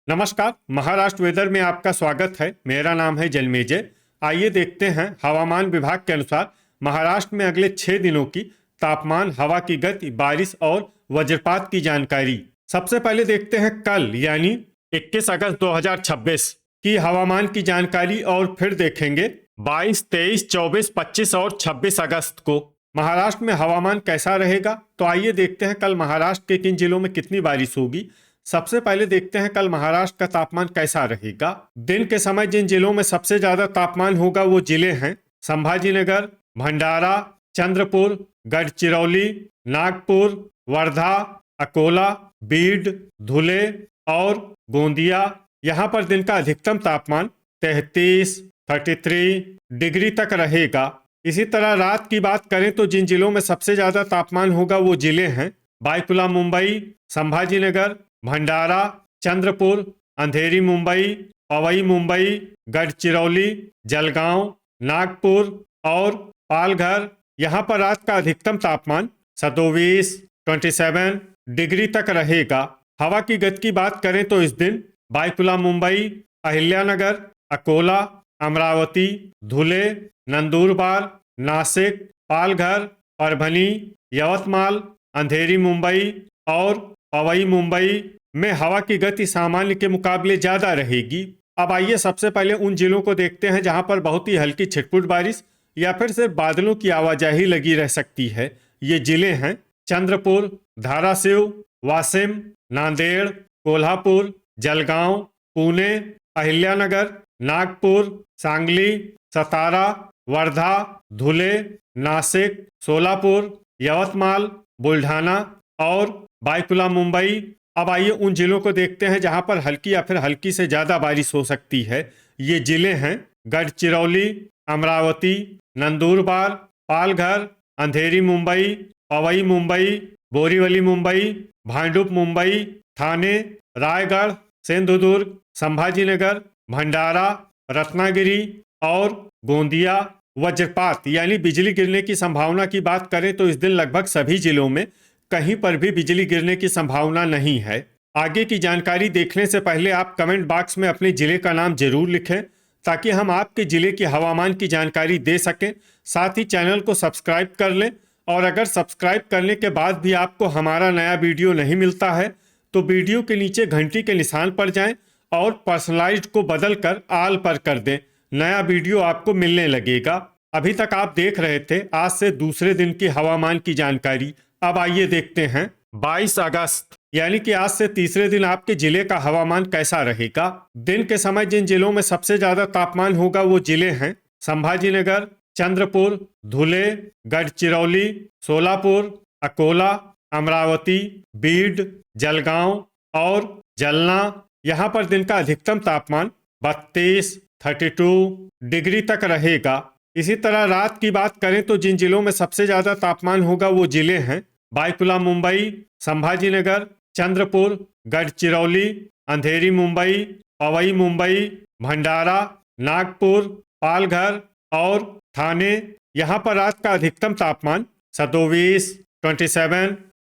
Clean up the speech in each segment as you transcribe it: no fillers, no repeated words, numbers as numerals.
नमस्कार। महाराष्ट्र वेदर में आपका स्वागत है। मेरा नाम है जलमेजय। आइए देखते हैं हवामान विभाग के अनुसार महाराष्ट्र में अगले 6 दिनों की तापमान, हवा की गति, बारिश और वज्रपात की जानकारी। सबसे पहले देखते हैं कल यानी 21 अगस्त 2026 की हवामान की जानकारी और फिर देखेंगे 22, 23, 24, 25 और 26 अगस्त को महाराष्ट्र में हवामान कैसा रहेगा। तो आइए देखते हैं कल महाराष्ट्र के किन जिलों में कितनी बारिश होगी। सबसे पहले देखते हैं कल महाराष्ट्र का तापमान कैसा रहेगा। दिन के समय जिन जिलों में सबसे ज्यादा तापमान होगा वो जिले हैं संभाजीनगर, भंडारा, चंद्रपुर, गढ़चिरौली, नागपुर, वर्धा, अकोला, बीड, धुले और गोंदिया। यहाँ पर दिन का अधिकतम तापमान 33 डिग्री तक रहेगा। इसी तरह रात की बात करें तो जिन जिलों में सबसे ज्यादा तापमान होगा वो जिले हैं बायकुला मुंबई, संभाजीनगर, भंडारा, चंद्रपुर, अंधेरी मुंबई, पवई मुंबई, गढ़चिरौली, जलगांव, नागपुर और पालघर। यहाँ पर रात का अधिकतम तापमान 27 डिग्री तक रहेगा। हवा की गति की बात करें तो इस दिन बायकुला मुंबई, अहिल्यानगर, अकोला, अमरावती, धुले, नंदुरबार, नासिक, पालघर, परभनी, यवतमाल, अंधेरी मुंबई और पवई मुंबई में हवा की गति सामान्य के मुकाबले ज्यादा रहेगी। अब आइए सबसे पहले उन जिलों को देखते हैं जहां पर बहुत ही हल्की छिटपुट बारिश या फिर सिर्फ बादलों की आवाजाही लगी रह सकती है। ये जिले हैं चंद्रपुर, धाराशिव, वाशिम, नांदेड़, कोल्हापुर, जलगांव, पुणे, अहिल्यानगर, नागपुर, सांगली, सतारा, वर्धा, धुले, नासिक, सोलापुर, यवतमाल, बुल्ढाना और बायकुला मुंबई। अब आइए उन जिलों को देखते हैं जहां पर हल्की या फिर हल्की से ज्यादा बारिश हो सकती है। ये जिले हैं गढ़चिरौली, अमरावती, नंदुरबार, पालघर, अंधेरी मुंबई, पवई मुंबई, बोरीवली मुंबई, भांडुप मुंबई, ठाणे, रायगढ़, सिंधुदुर्ग, संभाजीनगर, भंडारा, रत्नागिरी और गोंदिया। वज्रपात यानी बिजली गिरने की संभावना की बात करें तो इस दिन लगभग सभी जिलों में कहीं पर भी बिजली गिरने की संभावना नहीं है। आगे की जानकारी देखने से पहले आप कमेंट बॉक्स में अपने जिले का नाम जरूर लिखें ताकि हम आपके जिले की हवामान की जानकारी दे सकें। साथ ही चैनल को सब्सक्राइब कर लें और अगर सब्सक्राइब करने के बाद भी आपको हमारा नया वीडियो नहीं मिलता है तो वीडियो के नीचे घंटी के निशान पर जाएं और पर्सनलाइज्ड को बदल कर आल पर कर दें। नया वीडियो आपको मिलने लगेगा। अभी तक आप देख रहे थे आज से दूसरे दिन की हवामान की जानकारी। अब आइए देखते हैं 22 अगस्त यानी कि आज से तीसरे दिन आपके जिले का हवामान कैसा रहेगा। दिन के समय जिन जिलों में सबसे ज्यादा तापमान होगा वो जिले हैं संभाजीनगर, चंद्रपुर, धुले, गढ़चिरौली, सोलापुर, अकोला, अमरावती, बीड, जलगांव और जलना। यहाँ पर दिन का अधिकतम तापमान 32 डिग्री तक रहेगा। इसी तरह रात की बात करें तो जिन जिलों में सबसे ज्यादा तापमान होगा वो जिले हैं बायकुला मुंबई, संभाजीनगर, चंद्रपुर, गढ़चिरौली, अंधेरी मुंबई, पवई मुंबई, भंडारा, नागपुर, पालघर और ठाणे। यहाँ पर रात का अधिकतम तापमान 27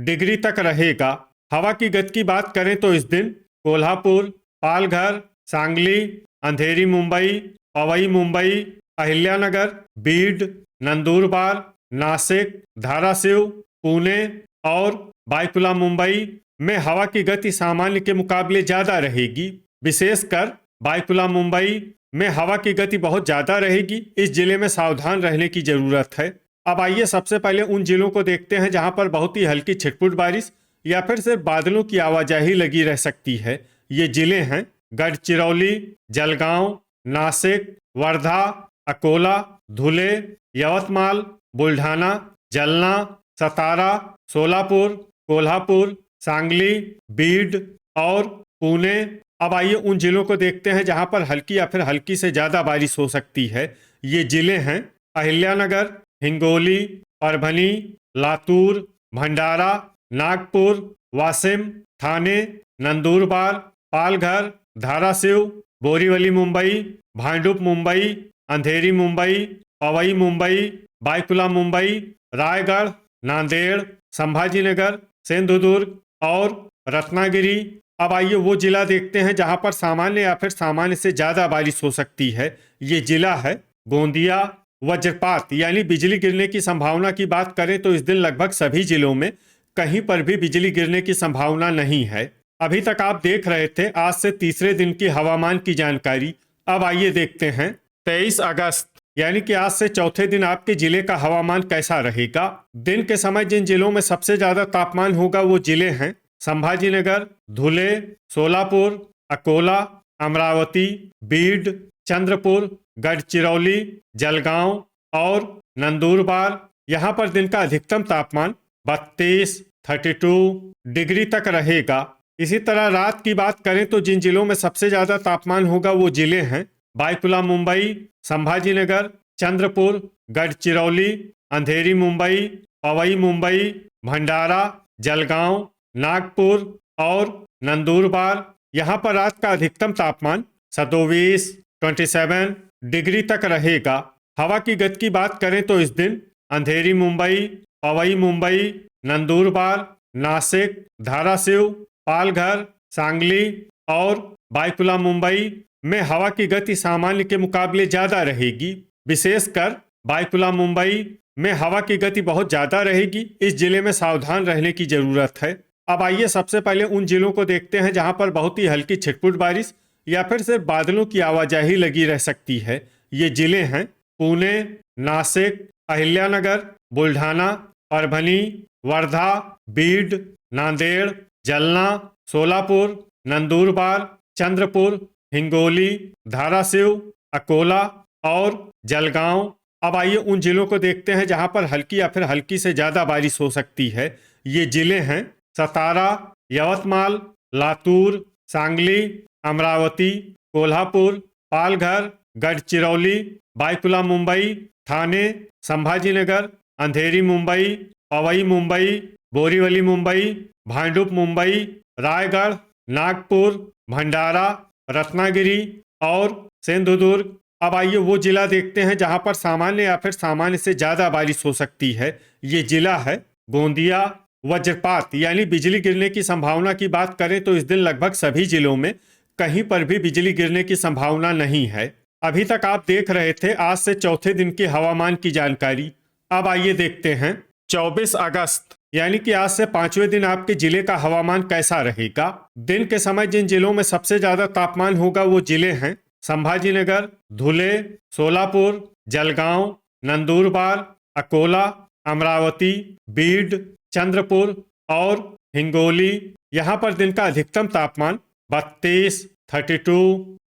डिग्री तक रहेगा। हवा की गति की बात करें तो इस दिन कोल्हापुर, पालघर, सांगली, अंधेरी मुंबई, पवई मुंबई, अहिल्यानगर, बीड, नंदुरबार, नासिक, धाराशिव, पुणे और बायकुला मुंबई में हवा की गति सामान्य के मुकाबले ज्यादा रहेगी। विशेषकर बायकुला मुंबई में हवा की गति बहुत ज्यादा रहेगी। इस जिले में सावधान रहने की जरूरत है। अब आइए सबसे पहले उन जिलों को देखते हैं जहां पर बहुत ही हल्की छिटपुट बारिश या फिर सिर्फ बादलों की आवाजाही लगी रह सकती है। ये जिले हैं गढ़चिरौली, जलगांव, नासिक, वर्धा, अकोला, धुले, यवतमाल, बुल्ढाना, जलना, सतारा, सोलापुर, कोल्हापुर, सांगली, बीड और पुणे। अब आइए उन जिलों को देखते हैं जहां पर हल्की या फिर हल्की से ज्यादा बारिश हो सकती है। ये जिले हैं अहिल्यानगर, हिंगोली, परभनी, लातूर, भंडारा, नागपुर, वाशिम, ठाणे, नंदुरबार, पालघर, धाराशिव, बोरीवली मुंबई, भांडुप मुंबई, अंधेरी मुंबई, पवई मुंबई, बायकुला मुंबई, रायगढ़, नांदेड़, संभाजीनगर, सिंधुदुर्ग और रत्नागिरी। अब आइए वो जिला देखते हैं जहां पर सामान्य या फिर सामान्य से ज्यादा बारिश हो सकती है। ये जिला है गोंदिया। वज्रपात यानी बिजली गिरने की संभावना की बात करें तो इस दिन लगभग सभी जिलों में कहीं पर भी बिजली गिरने की संभावना नहीं है। अभी तक आप देख रहे थे आज से तीसरे दिन की हवामान की जानकारी। अब आइए देखते हैं 23 अगस्त यानी कि आज से चौथे दिन आपके जिले का हवामान कैसा रहेगा। दिन के समय जिन जिलों में सबसे ज्यादा तापमान होगा वो जिले हैं संभाजीनगर, धुले, सोलापुर, अकोला, अमरावती, बीड, चंद्रपुर, गढ़चिरौली, जलगांव और नंदुरबार। यहाँ पर दिन का अधिकतम तापमान 32 डिग्री तक रहेगा। इसी तरह रात की बात करें तो जिन जिलों में सबसे ज्यादा तापमान होगा वो जिले हैं बायकुला मुंबई, संभाजीनगर, चंद्रपुर, गढ़चिरौली, अंधेरी मुंबई, पवई मुंबई, भंडारा, जलगांव, नागपुर और नंदुरबार। यहाँ पर रात का अधिकतम तापमान 27 डिग्री तक रहेगा। हवा की गति की बात करें तो इस दिन अंधेरी मुंबई, पवई मुंबई, नंदुरबार, नासिक, धाराशिव, पालघर, सांगली और बायकुला मुंबई में हवा की गति सामान्य के मुकाबले ज्यादा रहेगी। विशेषकर बायकुला मुंबई में हवा की गति बहुत ज्यादा रहेगी। इस जिले में सावधान रहने की जरूरत है। अब आइए सबसे पहले उन जिलों को देखते हैं जहां पर बहुत ही हल्की छिटपुट बारिश या फिर सिर्फ बादलों की आवाजाही लगी रह सकती है। ये जिले हैं पुणे, नासिक, अहिल्यानगर, बुल्ढाना, परभनी, वर्धा, बीड, नांदेड़, जलना, सोलापुर, नंदुरबार, चंद्रपुर, हिंगोली, धाराशिव, अकोला और जलगांव। अब आइए उन जिलों को देखते हैं जहां पर हल्की या फिर हल्की से ज्यादा बारिश हो सकती है। ये जिले हैं सतारा, यवतमाल, लातूर, सांगली, अमरावती, कोल्हापुर, पालघर, गढ़चिरौली, बायकुला मुंबई, ठाणे, संभाजीनगर, अंधेरी मुंबई, पवई मुंबई, बोरीवली मुंबई, भांडुप मुंबई, रायगढ़, नागपुर, भंडारा, रत्नागिरी और सिंधुदुर्ग। अब आइए वो जिला देखते हैं जहां पर सामान्य या फिर सामान्य से ज्यादा बारिश हो सकती है। ये जिला है गोंदिया। वज्रपात यानी बिजली गिरने की संभावना की बात करें तो इस दिन लगभग सभी जिलों में कहीं पर भी बिजली गिरने की संभावना नहीं है। अभी तक आप देख रहे थे आज से चौथे दिन की हवामान की जानकारी। अब आइए देखते हैं 24 अगस्त यानी कि आज से पांचवें दिन आपके जिले का हवामान कैसा रहेगा। दिन के समय जिन जिलों में सबसे ज्यादा तापमान होगा वो जिले हैं संभाजीनगर, धुले, सोलापुर, जलगांव, नंदुरबार, अकोला, अमरावती, बीड, चंद्रपुर और हिंगोली। यहाँ पर दिन का अधिकतम तापमान 32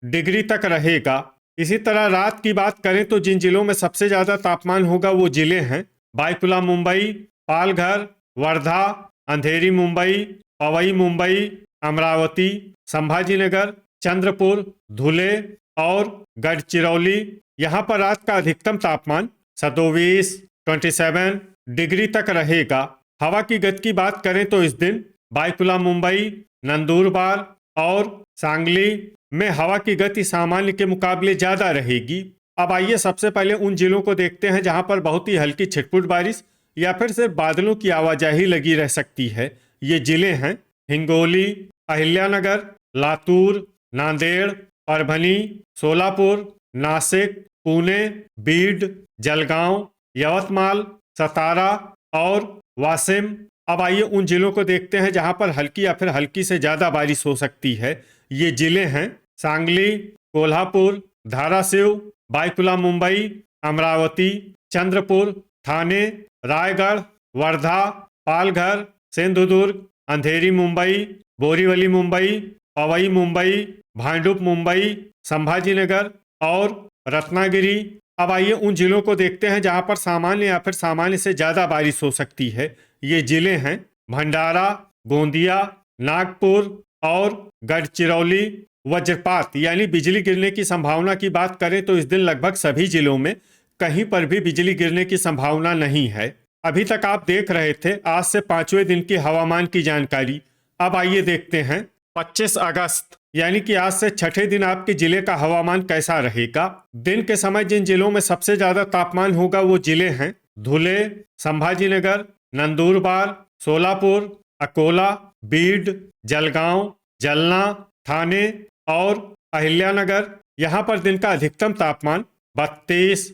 डिग्री तक रहेगा। इसी तरह रात की बात करें तो जिन जिलों में सबसे ज्यादा तापमान होगा वो जिले हैं बायकुला मुंबई, पालघर, वर्धा, अंधेरी मुंबई, पवई मुंबई, अमरावती, संभाजीनगर, चंद्रपुर, धुले और गढ़चिरौली। यहाँ पर रात का अधिकतम तापमान 27 डिग्री तक रहेगा। हवा की गति की बात करें तो इस दिन बायकुला मुंबई, नंदुरबार और सांगली में हवा की गति सामान्य के मुकाबले ज्यादा रहेगी। अब आइए सबसे पहले उन जिलों को देखते हैं जहां पर बहुत ही हल्की छिटपुट बारिश या फिर सिर्फ बादलों की आवाजाही लगी रह सकती है। ये जिले हैं हिंगोली, अहिल्यानगर, लातूर, नांदेड़, परभनी, सोलापुर, नासिक, पुणे, बीड, जलगांव, यवतमाल, सतारा और वाशिम। अब आइए उन जिलों को देखते हैं जहां पर हल्की या फिर हल्की से ज्यादा बारिश हो सकती है। ये जिले हैं सांगली, कोल्हापुर, धाराशिव, बायकुला मुंबई, अमरावती, चंद्रपुर, ठाणे, रायगढ़, वर्धा, पालघर, सिंधुदुर्ग, अंधेरी मुंबई, बोरीवली मुंबई, पवई मुंबई, भांडुप मुंबई, संभाजीनगर और रत्नागिरी। अब आइए उन जिलों को देखते हैं जहां पर सामान्य या फिर सामान्य से ज्यादा बारिश हो सकती है। ये जिले हैं भंडारा, गोंदिया, नागपुर और गढ़चिरौली। वज्रपात यानी बिजली गिरने की संभावना की बात करें तो इस दिन लगभग सभी जिलों में कहीं पर भी बिजली गिरने की संभावना नहीं है। अभी तक आप देख रहे थे आज से पांचवें दिन की हवामान की जानकारी। अब आइए देखते हैं 25 अगस्त यानी कि आज से छठे दिन आपके जिले का हवामान कैसा रहेगा। दिन के समय जिन जिलों में सबसे ज्यादा तापमान होगा वो जिले हैं धुले, संभाजीनगर, नंदुरबार, सोलापुर, अकोला, बीड, जलगांव, जलना, ठाणे और अहिल्यानगर यहाँ पर दिन का अधिकतम तापमान 32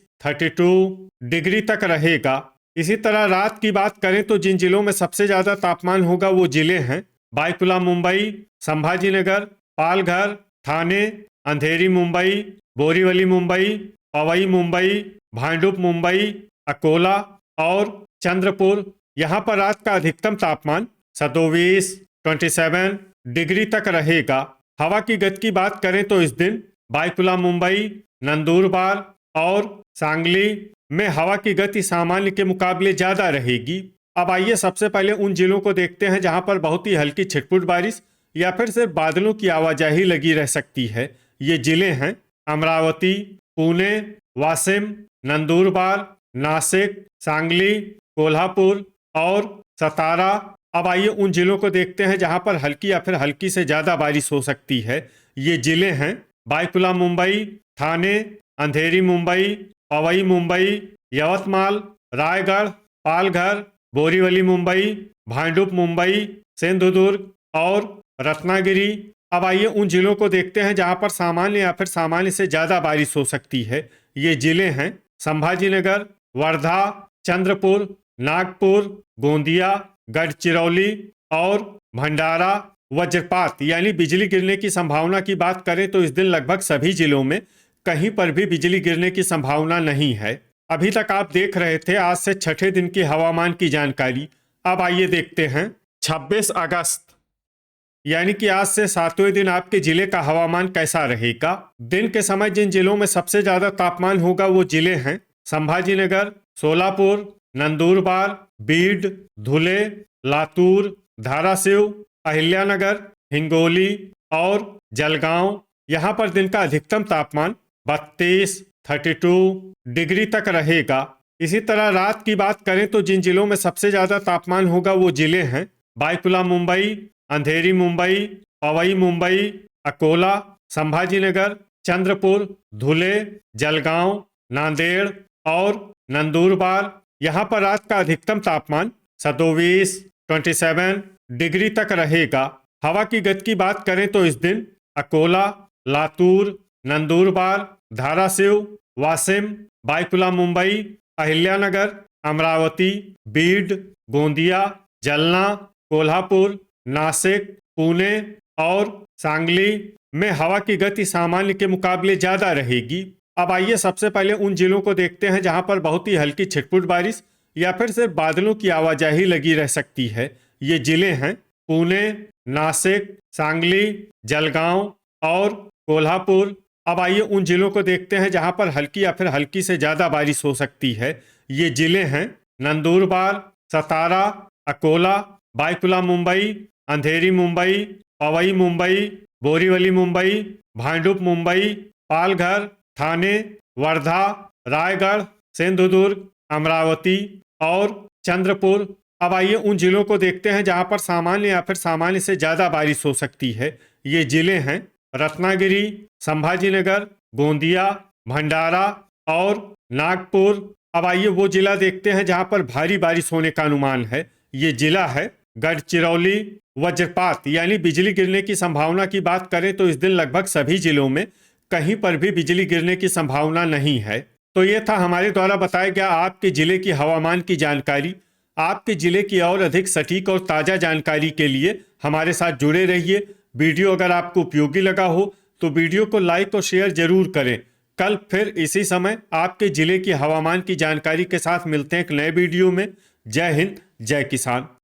डिग्री तक रहेगा। इसी तरह रात की बात करें तो जिन जिलों में सबसे ज्यादा तापमान होगा वो जिले हैं बायकुला मुंबई, संभाजीनगर, पालघर, ठाणे, अंधेरी मुंबई, बोरीवली मुंबई, पवई मुंबई, भांडुप मुंबई, अकोला और चंद्रपुर। यहाँ पर रात का अधिकतम तापमान 27 डिग्री तक रहेगा। हवा की गति की बात करें तो इस दिन बायकुला मुंबई, नंदुरबार और सांगली में हवा की गति सामान्य के मुकाबले ज्यादा रहेगी। अब आइए सबसे पहले उन जिलों को देखते हैं जहां पर बहुत ही हल्की छिटपुट बारिश या फिर सिर्फ बादलों की आवाजाही लगी रह सकती है। ये जिले हैं अमरावती, पुणे, वाशिम, नंदुरबार, नासिक, सांगली, कोल्हापुर और सतारा। अब आइए उन जिलों को देखते हैं जहां पर हल्की या फिर हल्की से ज्यादा बारिश हो सकती है। ये जिले हैं बायकुला मुंबई, ठाणे, अंधेरी मुंबई, पवई मुंबई, यवतमाल, रायगढ़, पालघर, बोरीवली मुंबई, भांडुप मुंबई, सिंधुदुर्ग और रत्नागिरी। अब आइए उन जिलों को देखते हैं जहां पर सामान्य या फिर सामान्य से ज्यादा बारिश हो सकती है। ये जिले हैं संभाजीनगर, वर्धा, चंद्रपुर, नागपुर, गोंदिया, गढ़चिरौली और भंडारा। वज्रपात यानी बिजली गिरने की संभावना की बात करें तो इस दिन लगभग सभी जिलों में कहीं पर भी बिजली गिरने की संभावना नहीं है। अभी तक आप देख रहे थे आज से छठे दिन की हवामान की जानकारी। अब आइए देखते हैं 26 अगस्त यानी कि आज से 7वें दिन आपके जिले का हवामान कैसा रहेगा। दिन के समय जिन जिलों में सबसे ज्यादा तापमान होगा वो जिले हैं संभाजीनगर, सोलापुर, नंदुरबार, बीड, धुले, लातूर, धाराशिव, अहिल्यानगर, हिंगोली और जलगांव। यहाँ पर दिन का अधिकतम तापमान 32 डिग्री तक रहेगा। इसी तरह रात की बात करें तो जिन जिलों में सबसे ज्यादा तापमान होगा वो जिले हैं बायकुला मुंबई, अंधेरी मुंबई, पवई मुंबई, अकोला, संभाजीनगर, चंद्रपुर, धुले, जलगांव, नांदेड़ और नंदुरबार। यहाँ पर रात का अधिकतम तापमान 27 डिग्री तक रहेगा। हवा की गति की बात करें तो इस दिन अकोला, लातूर, नंदुरबार, धाराशिव, वाशिम, बायकुला मुंबई, अहिल्यानगर, अमरावती, बीड, गोंदिया, जलना, कोल्हापुर, नासिक, पुणे और सांगली में हवा की गति सामान्य के मुकाबले ज्यादा रहेगी। अब आइए सबसे पहले उन जिलों को देखते हैं जहां पर बहुत ही हल्की छिटपुट बारिश या फिर सिर्फ बादलों की आवाजाही लगी रह सकती है। ये जिले हैं पुणे, नासिक, सांगली, जलगांव और कोल्हापुर। अब आइए उन जिलों को देखते हैं जहां पर हल्की या फिर हल्की से ज्यादा बारिश हो सकती है। ये जिले हैं नंदुरबार, सतारा, अकोला, बायकुला मुंबई, अंधेरी मुंबई, पवई मुंबई, बोरीवली मुंबई, भांडुप मुंबई, पालघर, ठाणे, वर्धा, रायगढ़, सिंधुदुर्ग, अमरावती और चंद्रपुर। अब आइए उन जिलों को देखते हैं जहां पर सामान्य या फिर सामान्य से ज्यादा बारिश हो सकती है। ये जिले हैं रत्नागिरी, संभाजीनगर, गोंदिया, भंडारा और नागपुर। अब आइए वो जिला देखते हैं जहां पर भारी बारिश होने का अनुमान है। ये जिला है गढ़चिरौली। वज्रपात यानी बिजली गिरने की संभावना की बात करें तो इस दिन लगभग सभी जिलों में कहीं पर भी बिजली गिरने की संभावना नहीं है। तो ये था हमारे द्वारा बताया गया आपके जिले की हवामान की जानकारी। आपके जिले की और अधिक सटीक और ताज़ा जानकारी के लिए हमारे साथ जुड़े रहिए। वीडियो अगर आपको उपयोगी लगा हो तो वीडियो को लाइक और शेयर जरूर करें। कल फिर इसी समय आपके जिले की हवामान की जानकारी के साथ मिलते हैं एक नए वीडियो में। जय हिंद, जय किसान।